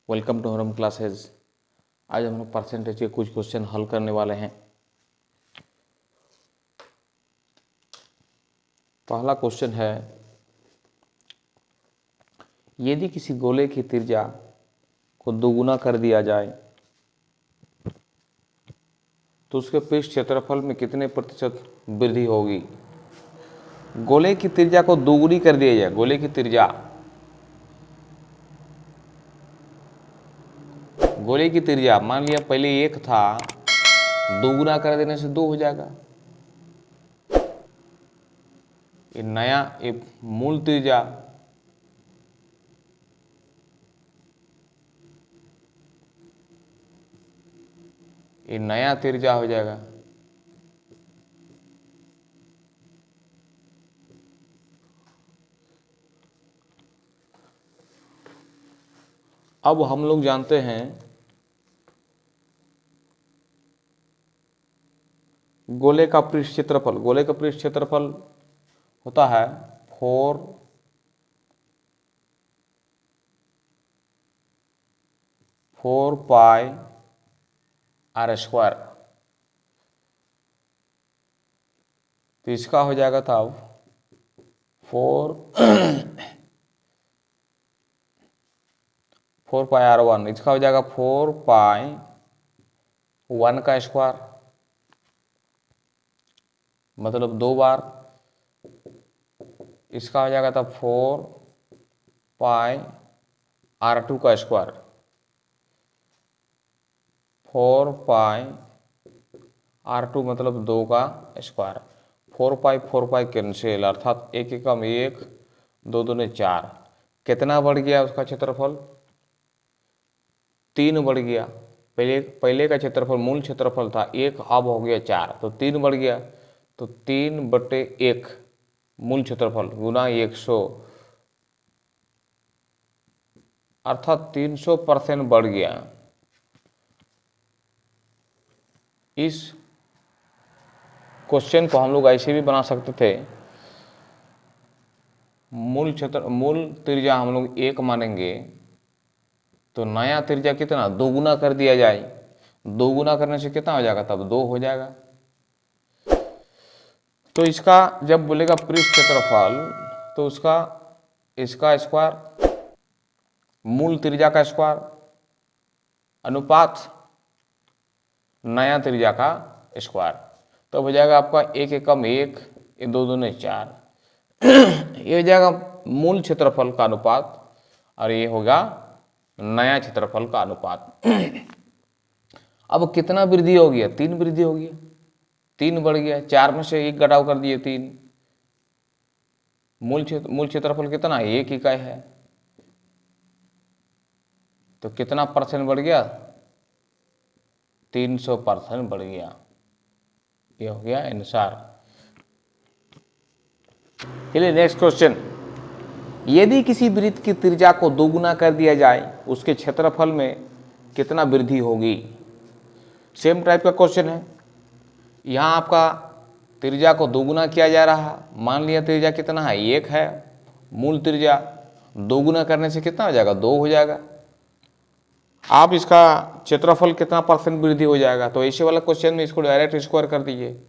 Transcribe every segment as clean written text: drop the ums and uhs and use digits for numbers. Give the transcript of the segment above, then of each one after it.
Welcome to हरम classes. आज हम लोग परसेंटेज के कुछ क्वेश्चन हल करने वाले हैं। पहला क्वेश्चन है, यदि किसी गोले की त्रिज्या को दोगुना कर दिया जाए तो उसके पृष्ठ क्षेत्रफल में कितने प्रतिशत वृद्धि होगी। गोले की त्रिज्या को दोगुनी कर दिया जाए, गोले की त्रिज्या मान लिया पहले 1 था, दोगुना कर देने से 2 हो जाएगा। ये नया मूल त्रिज्या ये नया त्रिज्या हो जाएगा। अब हम लोग जानते हैं गोले का पृष्ठ क्षेत्रफल, गोले का पृष्ठ क्षेत्रफल होता है 4 पाई आर स्क्वायर। तो इसका हो जाएगा था 4 पाई R1, इसका हो जाएगा 4 पाई 1 का स्क्वायर, मतलब 2 बार। इसका हो जाएगा था 4 पाई R2 का स्क्वायर, 4 पाई R2 मतलब 2 का स्क्वायर। 4 पाई कैंसिल, अर्थात 1 एकम 1, 2 दूने 4। कितना बढ़ गया उसका क्षेत्रफल? 3 बढ़ गया। पहले का क्षेत्रफल मूल क्षेत्रफल था 1, अब हो गया 4, तो 3 बढ़ गया। तो 3/1 मूल क्षेत्रफल गुना 100, अर्थात 300% बढ़ गया। इस क्वेश्चन को हम लोग ऐसे भी बना सकते थे, मूल त्रिज्या हम लोग 1 मानेंगे, तो नया त्रिज्या कितना दोगुना कर दिया जाए। दोगुना करने से कितना हो जाएगा? तब 2 हो जाएगा। तो इसका जब बोलेगा पृष्ठ क्षेत्रफल, तो इसका स्क्वायर मूल त्रिज्या का स्क्वायर अनुपात नया त्रिज्या का स्क्वायर, तो हो जाएगा आपका 1 एकम 1, 2 दूने 4। ये हो जाएगा मूल क्षेत्रफल का अनुपात, और ये होगा नया क्षेत्रफल का अनुपात। अब कितना वृद्धि हो गया? 3 वृद्धि हो गया, 3 बढ़ गया। 4 में से 1 घटाव कर दिए 3। मूल क्षेत्रफल कितना है? 1 इकाई है, तो कितना परसेंट बढ़ गया? 300% बढ़ गया। ये हो गया आंसर। चलिए नेक्स्ट क्वेश्चन, यदि किसी वृत्त की त्रिज्या को दोगुना कर दिया जाए उसके क्षेत्रफल में कितना वृद्धि होगी। सेम टाइप का क्वेश्चन है। यहाँ आपका त्रिज्या को दोगुना किया जा रहा है। मान लिया त्रिज्या कितना है? 1 है मूल त्रिज्या, दोगुना करने से कितना हो जाएगा? 2 हो जाएगा। आप इसका क्षेत्रफल कितना परसेंट वृद्धि हो जाएगा? तो ऐसे वाला क्वेश्चन में इसको डायरेक्ट स्क्वायर कर दीजिए,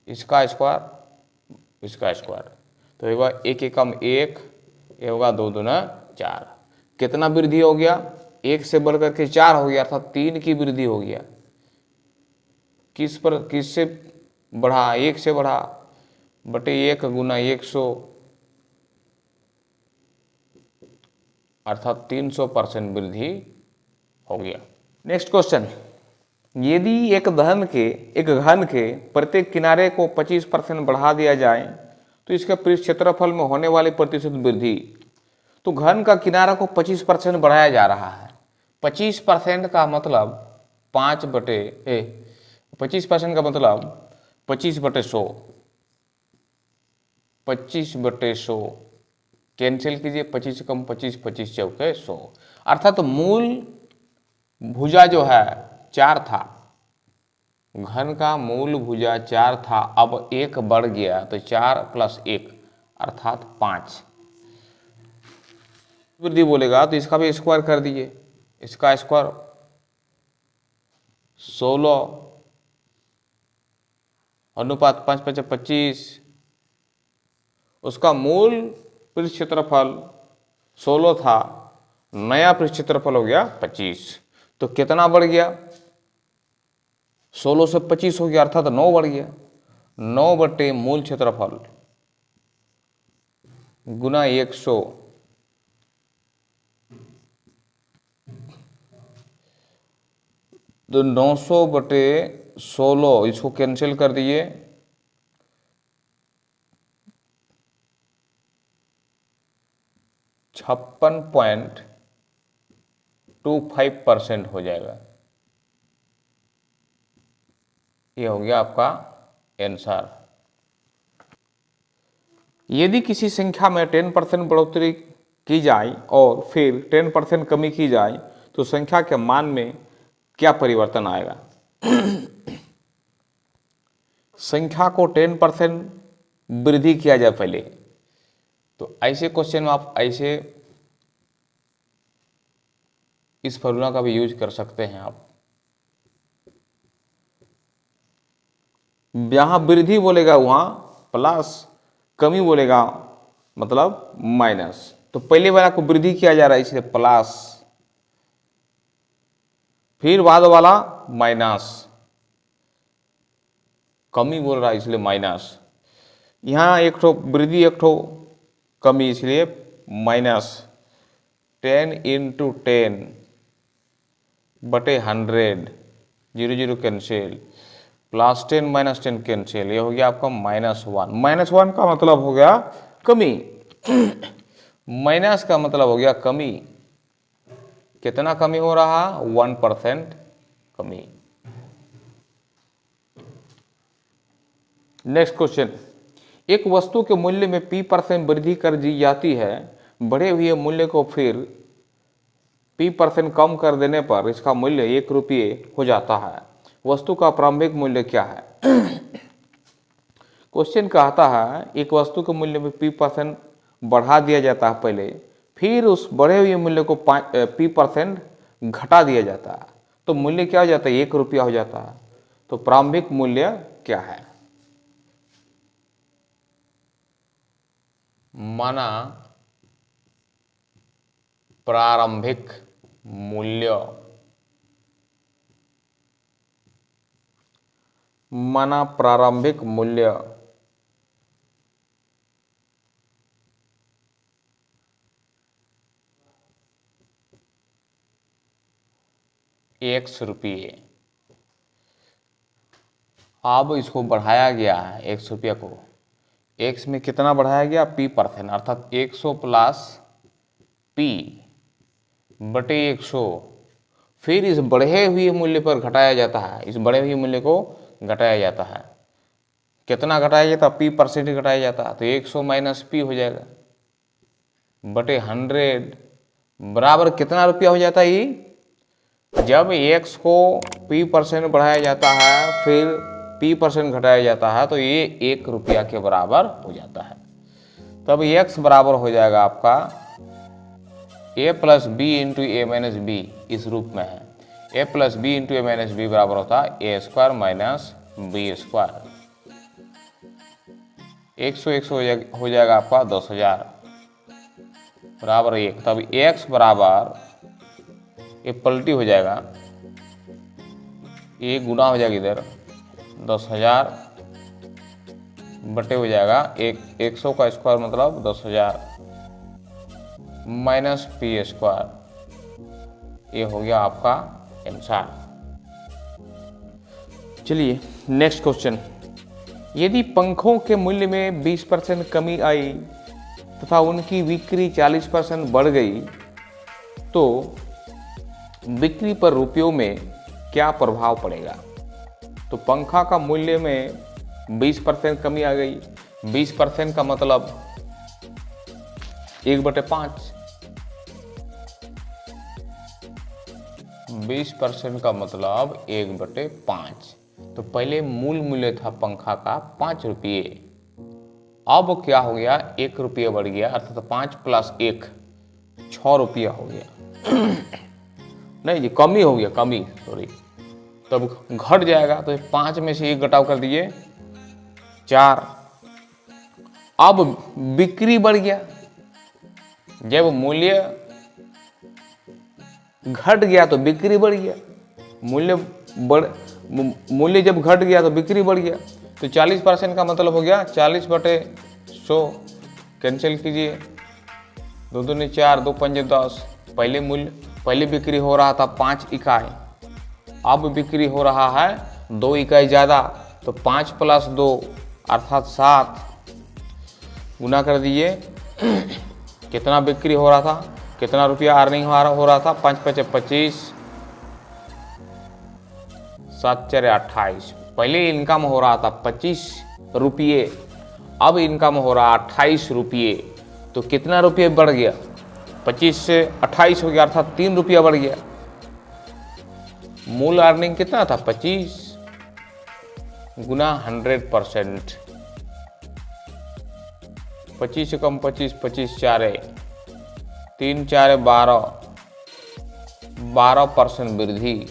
इसका स्क्वायर इसका स्क्वायर, तो होगा 1 एकम 1, ये होगा 2 दूना 4। कितना वृद्धि हो गया? 1 से बढ़ करके 4 हो गया, अर्थात 3 की वृद्धि हो गया। किससे बढ़ा? 1 से बढ़ा, बटे 1 गुना 100, अर्थात 300% वृद्धि हो गया। नेक्स्ट क्वेश्चन, यदि एक घन के प्रत्येक किनारे को 25% बढ़ा दिया जाए तो इसके पृष्ठ क्षेत्रफल में होने वाली प्रतिशत वृद्धि। तो घन का किनारा को 25% बढ़ाया जा रहा है। 25% का मतलब 25% का मतलब 25/100, 25/100 कैंसिल कीजिए। 25 कम 25, 25 चौके 100, अर्थात मूल भुजा जो है 4 था, घन का मूल भुजा 4 था, अब 1 बढ़ गया तो 4 + 1 अर्थात 5 वृद्धि बोलेगा तो इसका भी स्क्वायर कर दीजिए। इसका स्क्वायर 16 अनुपात 5 × 5 = 25। उसका मूल पृष्ठ क्षेत्रफल 16 था, नया पृष्ठ क्षेत्रफल हो गया 25। तो कितना बढ़ गया? 16 से 25 हो गया अर्थात 9 बढ़ गया। 9 बटे मूल क्षेत्रफल गुना 100 तो 900 बटे 16, इसको कैंसिल कर दिए, 56.25% हो जाएगा। ये हो गया आपका आंसर। यदि किसी संख्या में 10% बढ़ोतरी की जाए और फिर 10% कमी की जाए तो संख्या के मान में क्या परिवर्तन आएगा? संख्या को 10% वृद्धि किया जाए पहले, तो ऐसे क्वेश्चन में आप ऐसे इस फॉर्मूला का भी यूज कर सकते हैं। आप यहां वृद्धि बोलेगा वहां प्लस, कमी बोलेगा मतलब माइनस। तो पहले वाला को वृद्धि किया जा रहा है इसलिए प्लस, फिर बाद वाला माइनस, कमी बोल रहा है इसलिए माइनस। यहां एक ठो वृद्धि एक ठो कमी इसलिए माइनस। 10 × 10 बटे 100, 0 0 कैंसिल, +10 - 10 कैंसिल, ये हो गया आपका -1। -1 का मतलब हो गया कमी, माइनस का मतलब हो गया कमी। कितना कमी हो रहा? 1% कमी। नेक्स्ट क्वेश्चन, एक वस्तु के मूल्य में p% वृद्धि कर दी जाती है, बढ़े हुए मूल्य को फिर p% कम कर देने पर इसका मूल्य 1 रुपये हो जाता है। वस्तु का प्रारंभिक मूल्य क्या है? क्वेश्चन कहता है एक वस्तु के मूल्य में p% बढ़ा दिया जाता है पहले, फिर उस बढ़े हुए मूल्य को p% घटा दिया जाता है, तो मूल्य क्या हो जाता है? 1 रुपया हो जाता है। तो प्रारंभिक मूल्य क्या है? माना प्रारंभिक मूल्य, माना प्रारंभिक मूल्य ₹1। अब इसको बढ़ाया गया है 1 रुपया को, x में कितना बढ़ाया गया? p%, अर्थात 100 + p बटे 100, फिर इस बढ़े हुए मूल्य पर घटाया जाता है। इस बढ़े हुए मूल्य को घटाया जाता है। कितना घटाया जाता है? p% घटाया जाता है, तो 100 - p हो जाएगा बटे 100 बराबर कितना रुपया हो जाता है? ये जब x को p% बढ़ाया जाता है फिर p% घटाया जाता है तो ये 1 रुपया के बराबर हो जाता है। तब x बराबर हो जाएगा आपका a + b × a - b, इस रूप में है। a + b × a - b बराबर होता है a² - b²। 100 हो जाएगा आपका 10,000 बराबर 1। तब x बराबर, ये पलटी हो जाएगा, ये गुना हो जाएगा इधर, 10,000 बटे हो जाएगा 100 का स्क्वायर मतलब 10,000 - p²। ये हो गया आपका आंसर। चलिए नेक्स्ट क्वेश्चन, यदि पंखों के मूल्य में 20% कमी आई तथा उनकी बिक्री 40% बढ़ गई तो बिक्री पर रुपयों में क्या प्रभाव पड़ेगा? तो पंखा का मूल्य में 20% कमी आ गई। 20% का मतलब 1/5, 20% का मतलब 1/5। तो पहले मूल मूल्य था पंखा का 5 रुपये, अब क्या हो गया 1 रुपये बढ़ गया, अर्थात 5 + 1 6 रुपया हो गया। नहीं जी, कमी हो गया, कमी, सॉरी। तब घट जाएगा तो 5 में से 1 घटाव कर दिए 4। अब बिक्री बढ़ गया, जब मूल्य घट गया तो बिक्री बढ़ गया, मूल्य जब घट गया तो बिक्री बढ़ गया। तो 40% का मतलब हो गया 40/100, कैंसिल कीजिए, 2 दूनी 4, 2 पंजे 10। पहले बिक्री हो रहा था 5 इकाई, अब बिक्री हो रहा है 2 इकाई ज़्यादा, तो 5 + 2 अर्थात 7 गुना कर दिए। कितना बिक्री हो रहा था, कितना रुपया अर्निंग हो रहा था, 5 × 5 = 25, 7 × 4 = 28। पहले इनकम हो रहा था 25 रुपये, अब इनकम हो रहा 28 रुपये, तो कितना रुपये बढ़ गया, 25 से 28 हो गया, अर्थात 3 रुपया बढ़ गया। मूल अर्निंग कितना था 25 गुना 100%, 25 से कम 25, 25 × 4 = 3 × 4 = 12% वृद्धि।